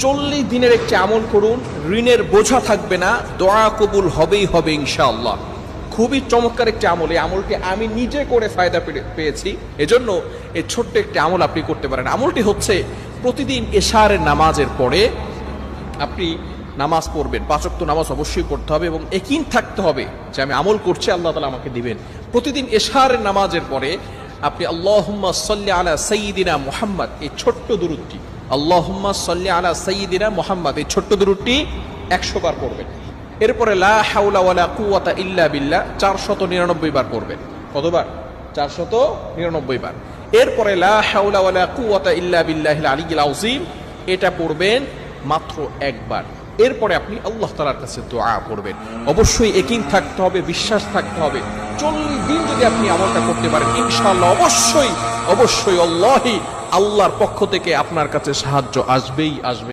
40 দিনের একটি আমল করুন, ঋণের বোঝা থাকবে না, দোয়া কবুল হবেই হবে ইনশাআল্লাহ। খুবই চমৎকার একটি আমল। এই আমলটি আমি নিজে করে ফায়দা পেয়েছি, এজন্য এই ছোট্ট একটি আমল আপনি করতে পারেন। আমলটি হচ্ছে প্রতিদিন এশারের নামাজের পরে আপনি নামাজ পড়বেন। 5 ওয়াক্ত নামাজ অবশ্যই পড়তে হবে এবং ইয়াকিন থাকতে হবে যে আমি আমল করছি, আল্লাহ তাআলা আমাকে দিবেন। প্রতিদিন এশারের নামাজের পরে আপনি আল্লাহুম্মা সাল্লি আলা সাইয়্যিদিনা মুহাম্মদ, এই ছোট্ট দুরূদটি, আল্লাহুম্মা সাল্লি আলা সাইয়্যিদিনা মুহাম্মদ, এই ছোট্ট দুরূদটি 100 বার পড়বেন। এরপরে লা হাওলা ওয়ালা কুওয়াতা ইল্লা বিল্লাহ 499 বার পড়বেন। কতবার? 499 বার। এরপরে লা হাওলা ওয়ালা কুওয়াতা ইল্লা বিল্লাহিল আলিয়্যিল আযীম, এটা পড়বেন মাত্র একবার। এরপরে আপনি আল্লাহ তাআলার কাছে দোয়া করবেন। অবশ্যই ইয়াকিন থাকতে হবে, বিশ্বাস থাকতে হবে। 40 দিন যদি আপনি আমলটা করতে পারেন ইনশাআল্লাহ অবশ্যই আল্লাহর পক্ষ থেকে আপনার কাছে সাহায্য আসবেই আসবে।